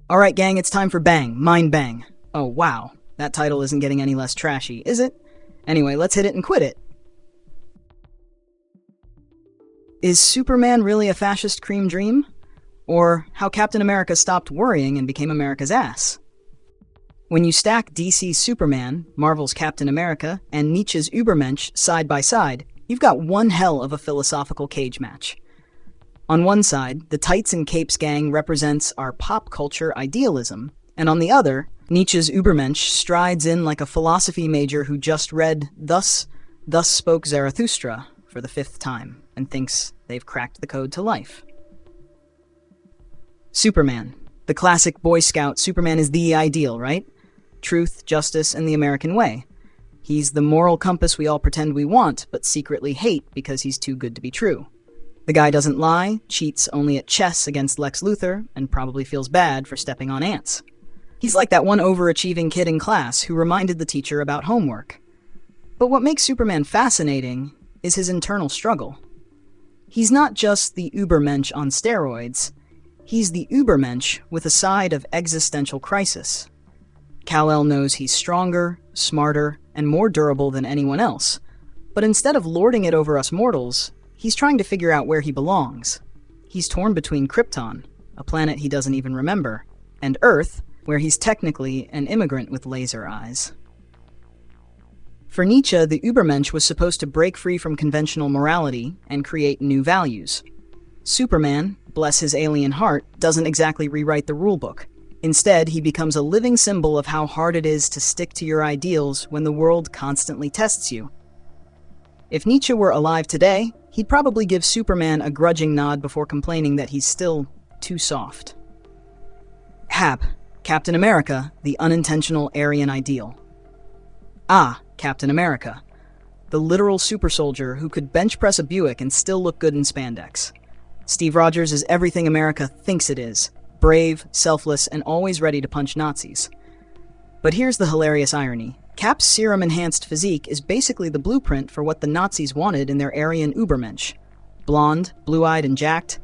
Alright, gang, it's time for Bang, Mind Bang. Oh, wow. That title isn't getting any less trashy, is it? Anyway, let's hit it and quit it. Is Superman really a fascist cream dream? Or how Captain America stopped worrying and became America's ass? When you stack DC's Superman, Marvel's Captain America, and Nietzsche's Übermensch side by side, you've got one hell of a philosophical cage match. On one side, the tights and capes gang represents our pop culture idealism, and on the other, Nietzsche's Übermensch strides in like a philosophy major who just read Thus Spoke Zarathustra for the 5th time and thinks they've cracked the code to life. Superman. The classic Boy Scout Superman is the ideal, right? Truth, justice, and the American way. He's the moral compass we all pretend we want, but secretly hate because he's too good to be true. The guy doesn't lie, cheats only at chess against Lex Luthor, and probably feels bad for stepping on ants. He's like that one overachieving kid in class who reminded the teacher about homework. But what makes Superman fascinating is his internal struggle. He's not just the Übermensch on steroids, he's the Übermensch with a side of existential crisis. Kal-El knows he's stronger, smarter, and more durable than anyone else, but instead of lording it over us mortals, he's trying to figure out where he belongs. He's torn between Krypton, a planet he doesn't even remember, and Earth, where he's technically an immigrant with laser eyes. For Nietzsche, the Übermensch was supposed to break free from conventional morality and create new values. Superman, bless his alien heart, doesn't exactly rewrite the rulebook. Instead, he becomes a living symbol of how hard it is to stick to your ideals when the world constantly tests you. If Nietzsche were alive today, he'd probably give Superman a grudging nod before complaining that he's still too soft. Hap, Captain America, the unintentional Aryan ideal. Captain America, the literal super soldier who could bench press a Buick and still look good in spandex. Steve Rogers is everything America thinks it is. Brave, selfless, and always ready to punch Nazis. But here's the hilarious irony. Cap's serum-enhanced physique is basically the blueprint for what the Nazis wanted in their Aryan Übermensch. Blonde, blue-eyed, and jacked.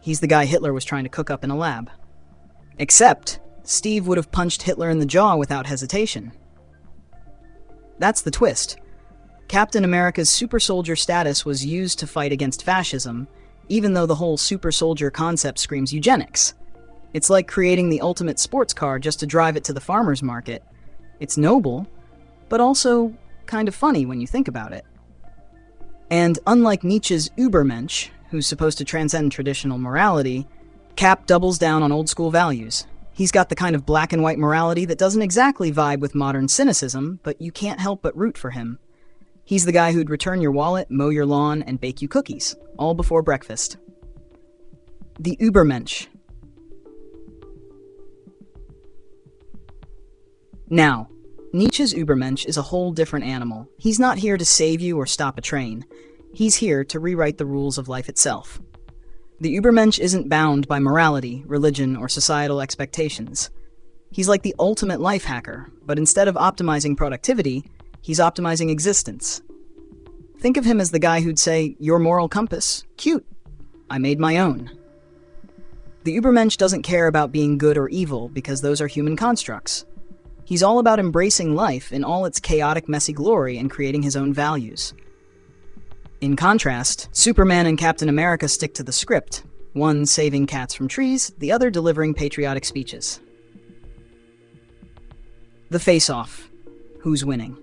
He's the guy Hitler was trying to cook up in a lab. Except, Steve would have punched Hitler in the jaw without hesitation. That's the twist. Captain America's super soldier status was used to fight against fascism, even though the whole super soldier concept screams eugenics. It's like creating the ultimate sports car just to drive it to the farmer's market. It's noble, but also kind of funny when you think about it. And unlike Nietzsche's Übermensch, who's supposed to transcend traditional morality, Cap doubles down on old-school values. He's got the kind of black and white morality that doesn't exactly vibe with modern cynicism, but you can't help but root for him. He's the guy who'd return your wallet, mow your lawn, and bake you cookies, all before breakfast. The Übermensch. Now, Nietzsche's Übermensch is a whole different animal. He's not here to save you or stop a train. He's here to rewrite the rules of life itself. The Übermensch isn't bound by morality, religion, or societal expectations. He's like the ultimate life hacker, but instead of optimizing productivity, he's optimizing existence. Think of him as the guy who'd say, "Your moral compass? Cute. I made my own." The Übermensch doesn't care about being good or evil because those are human constructs. He's all about embracing life in all its chaotic, messy glory and creating his own values. In contrast, Superman and Captain America stick to the script, one saving cats from trees, the other delivering patriotic speeches. The face-off. Who's winning?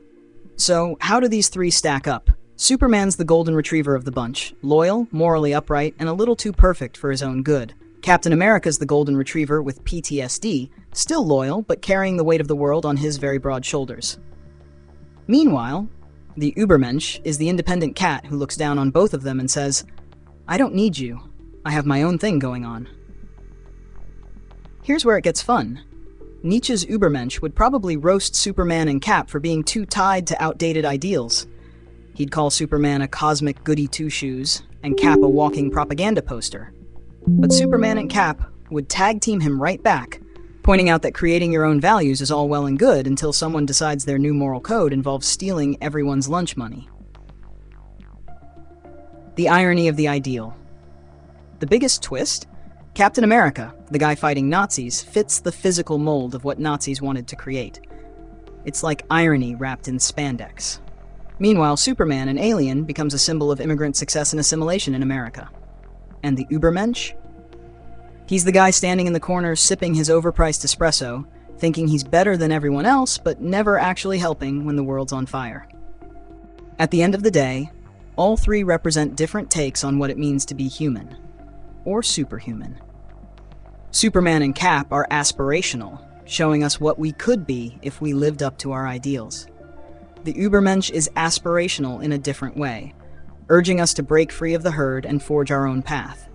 So, how do these three stack up? Superman's the golden retriever of the bunch, loyal, morally upright, and a little too perfect for his own good. Captain America's the golden retriever with PTSD, still loyal, but carrying the weight of the world on his very broad shoulders. Meanwhile, the Übermensch is the independent cat who looks down on both of them and says, "I don't need you. I have my own thing going on." Here's where it gets fun. Nietzsche's Übermensch would probably roast Superman and Cap for being too tied to outdated ideals. He'd call Superman a cosmic goody two-shoes and Cap a walking propaganda poster. But Superman and Cap would tag-team him right back, pointing out that creating your own values is all well and good until someone decides their new moral code involves stealing everyone's lunch money. The irony of the ideal. The biggest twist? Captain America, the guy fighting Nazis, fits the physical mold of what Nazis wanted to create. It's like irony wrapped in spandex. Meanwhile, Superman, an alien, becomes a symbol of immigrant success and assimilation in America. And the Übermensch? He's the guy standing in the corner sipping his overpriced espresso, thinking he's better than everyone else, but never actually helping when the world's on fire. At the end of the day, all three represent different takes on what it means to be human. Or superhuman. Superman and Cap are aspirational, showing us what we could be if we lived up to our ideals. The Übermensch is aspirational in a different way, urging us to break free of the herd and forge our own path.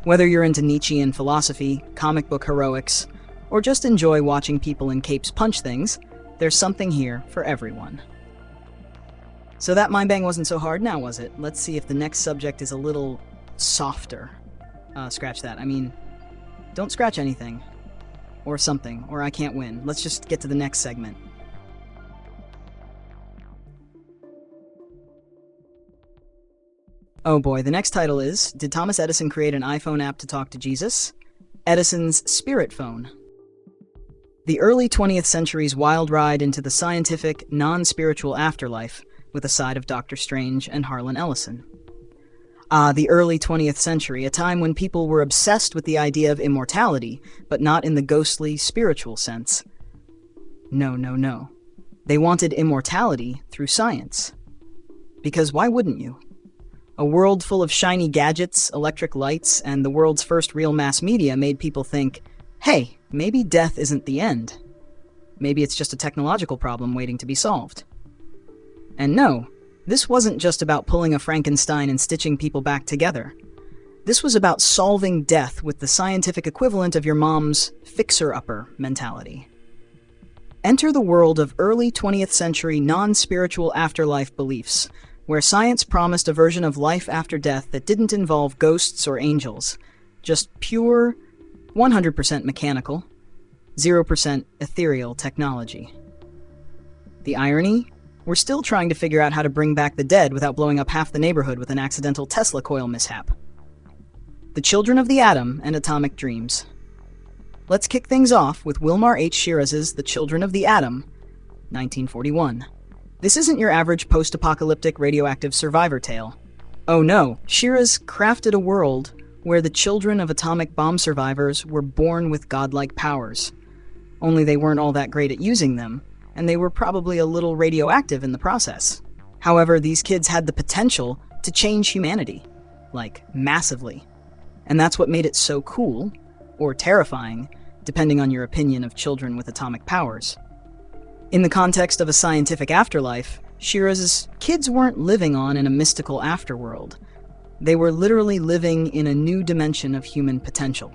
Whether you're into Nietzschean philosophy, comic book heroics, or just enjoy watching people in capes punch things, there's something here for everyone. So that mind bang wasn't so hard now, was it? Let's see if the next subject is a little softer. Scratch that. I mean, don't scratch anything. Or something, or I can't win. Let's just get to the next segment. Oh boy, the next title is, did Thomas Edison create an iPhone app to talk to Jesus? Edison's Spirit Phone. The early 20th century's wild ride into the scientific, non-spiritual afterlife with a side of Dr. Strange and Harlan Ellison. The early 20th century, a time when people were obsessed with the idea of immortality, but not in the ghostly, spiritual sense. No. They wanted immortality through science. Because why wouldn't you? A world full of shiny gadgets, electric lights, and the world's first real mass media made people think, hey, maybe death isn't the end. Maybe it's just a technological problem waiting to be solved. And no, this wasn't just about pulling a Frankenstein and stitching people back together. This was about solving death with the scientific equivalent of your mom's fixer-upper mentality. Enter the world of early 20th century non-spiritual afterlife beliefs, where science promised a version of life after death that didn't involve ghosts or angels, just pure, 100% mechanical, 0% ethereal technology. The irony? We're still trying to figure out how to bring back the dead without blowing up half the neighborhood with an accidental Tesla coil mishap. The Children of the Atom and Atomic Dreams. Let's kick things off with Wilmar H. Shiraz's The Children of the Atom, 1941. This isn't your average post-apocalyptic radioactive survivor tale. Oh no, Shiraz crafted a world where the children of atomic bomb survivors were born with godlike powers. Only they weren't all that great at using them, and they were probably a little radioactive in the process. However, these kids had the potential to change humanity, like massively. And that's what made it so cool, or terrifying, depending on your opinion of children with atomic powers. In the context of a scientific afterlife, Shiraz's kids weren't living on in a mystical afterworld. They were literally living in a new dimension of human potential.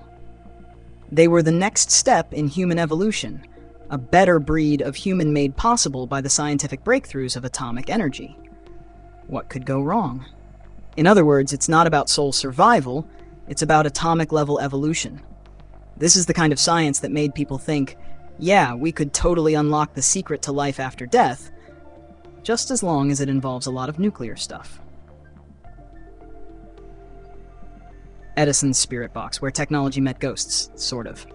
They were the next step in human evolution, a better breed of human made possible by the scientific breakthroughs of atomic energy. What could go wrong? In other words, it's not about soul survival, it's about atomic-level evolution. This is the kind of science that made people think, yeah, we could totally unlock the secret to life after death, just as long as it involves a lot of nuclear stuff. Edison's spirit box, where technology met ghosts, sort of.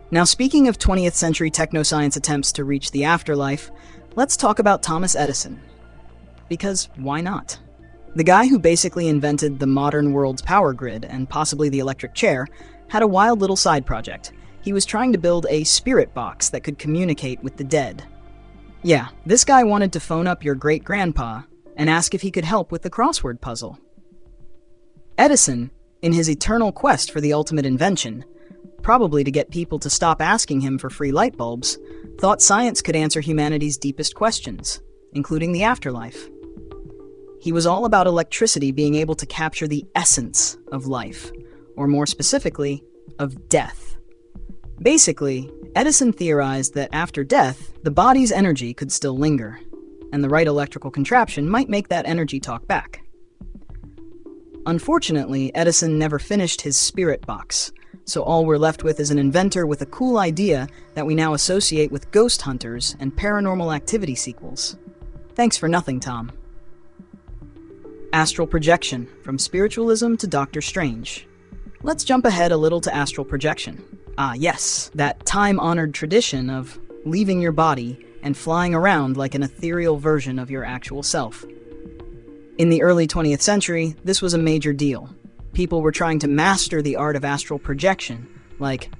Now, speaking of 20th century technoscience attempts to reach the afterlife, let's talk about Thomas Edison. Because why not? The guy who basically invented the modern world's power grid and possibly the electric chair had a wild little side project. He was trying to build a spirit box that could communicate with the dead. Yeah, this guy wanted to phone up your great-grandpa and ask if he could help with the crossword puzzle. Edison, in his eternal quest for the ultimate invention, probably to get people to stop asking him for free light bulbs, thought science could answer humanity's deepest questions, including the afterlife. He was all about electricity being able to capture the essence of life, or more specifically, of death. Basically, Edison theorized that after death, the body's energy could still linger, and the right electrical contraption might make that energy talk back. Unfortunately, Edison never finished his spirit box, so all we're left with is an inventor with a cool idea that we now associate with Ghost Hunters and Paranormal Activity sequels. Thanks for nothing, Tom. Astral projection, from spiritualism to Dr. Strange. Let's jump ahead a little to astral projection. Ah, yes, that time-honored tradition of leaving your body and flying around like an ethereal version of your actual self. In the early 20th century, this was a major deal. People were trying to master the art of astral projection, like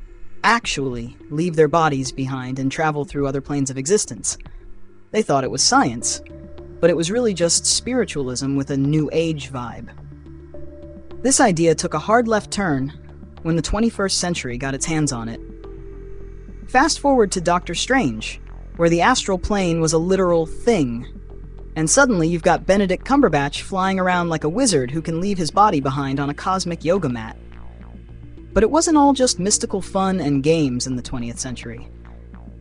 actually leave their bodies behind and travel through other planes of existence. They thought it was science, but it was really just spiritualism with a new age vibe. This idea took a hard left turn when the 21st century got its hands on it. Fast forward to Doctor Strange, where the astral plane was a literal thing. And suddenly you've got Benedict Cumberbatch flying around like a wizard who can leave his body behind on a cosmic yoga mat. But it wasn't all just mystical fun and games in the 20th century.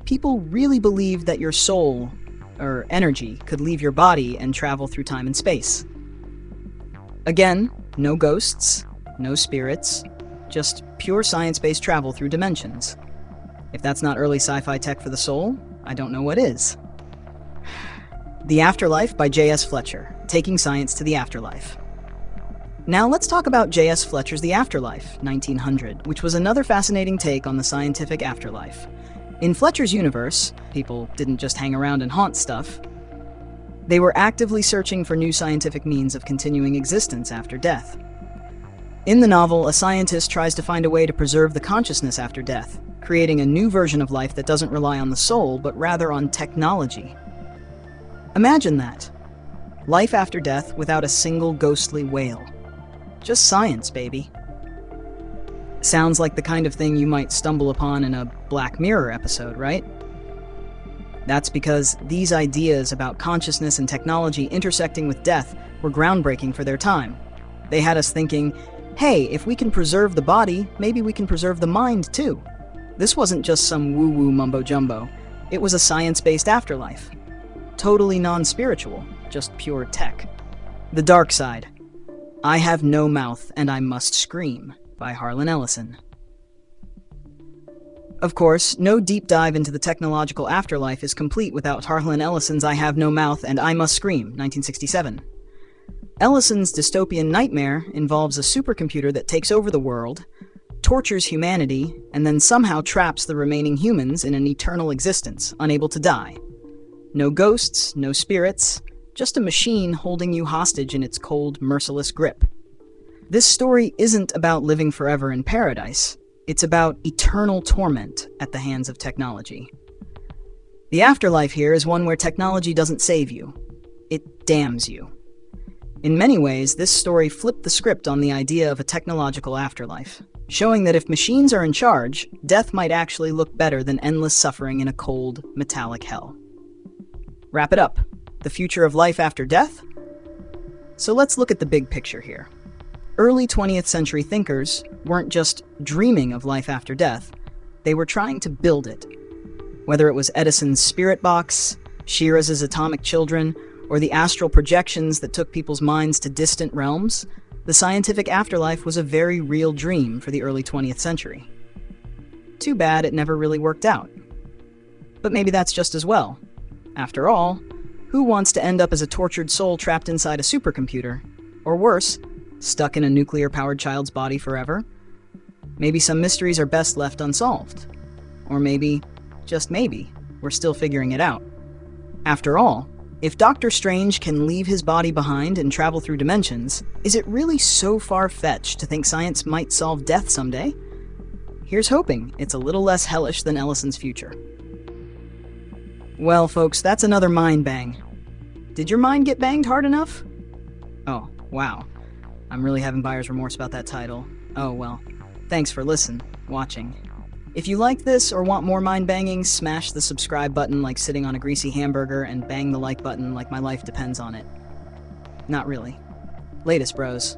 People really believed that your soul, or energy, could leave your body and travel through time and space. Again, no ghosts, no spirits, just pure science-based travel through dimensions. If that's not early sci-fi tech for the soul, I don't know what is. The Afterlife by J.S. Fletcher, taking science to the afterlife. Now let's talk about J.S. Fletcher's The Afterlife, 1900, which was another fascinating take on the scientific afterlife. In Fletcher's universe, people didn't just hang around and haunt stuff. They were actively searching for new scientific means of continuing existence after death. In the novel, a scientist tries to find a way to preserve the consciousness after death, creating a new version of life that doesn't rely on the soul, but rather on technology. Imagine that. Life after death without a single ghostly wail. Just science, baby. Sounds like the kind of thing you might stumble upon in a Black Mirror episode, right? That's because these ideas about consciousness and technology intersecting with death were groundbreaking for their time. They had us thinking, hey, if we can preserve the body, maybe we can preserve the mind too. This wasn't just some woo-woo mumbo-jumbo. It was a science-based afterlife. Totally non-spiritual, just pure tech. The Dark Side. I Have No Mouth and I Must Scream by Harlan Ellison. Of course, no deep dive into the technological afterlife is complete without Harlan Ellison's I Have No Mouth and I Must Scream, 1967. Ellison's dystopian nightmare involves a supercomputer that takes over the world, tortures humanity, and then somehow traps the remaining humans in an eternal existence, unable to die. No ghosts, no spirits, just a machine holding you hostage in its cold, merciless grip. This story isn't about living forever in paradise. It's about eternal torment at the hands of technology. The afterlife here is one where technology doesn't save you. It damns you. In many ways, this story flipped the script on the idea of a technological afterlife, showing that if machines are in charge, death might actually look better than endless suffering in a cold, metallic hell. Wrap it up. The future of life after death? So let's look at the big picture here. Early 20th century thinkers weren't just dreaming of life after death, they were trying to build it. Whether it was Edison's spirit box, Shiraz's atomic children, or the astral projections that took people's minds to distant realms, the scientific afterlife was a very real dream for the early 20th century. Too bad it never really worked out. But maybe that's just as well. After all, who wants to end up as a tortured soul trapped inside a supercomputer? Or worse, stuck in a nuclear-powered child's body forever? Maybe some mysteries are best left unsolved. Or maybe, just maybe, we're still figuring it out. After all, if Doctor Strange can leave his body behind and travel through dimensions, is it really so far-fetched to think science might solve death someday? Here's hoping it's a little less hellish than Ellison's future. Well, folks, that's another mind bang. Did your mind get banged hard enough? Oh, wow. I'm really having buyer's remorse about that title. Oh, well. Thanks for watching. If you like this or want more mind banging, smash the subscribe button like sitting on a greasy hamburger and bang the like button like my life depends on it. Not really. Latest, bros.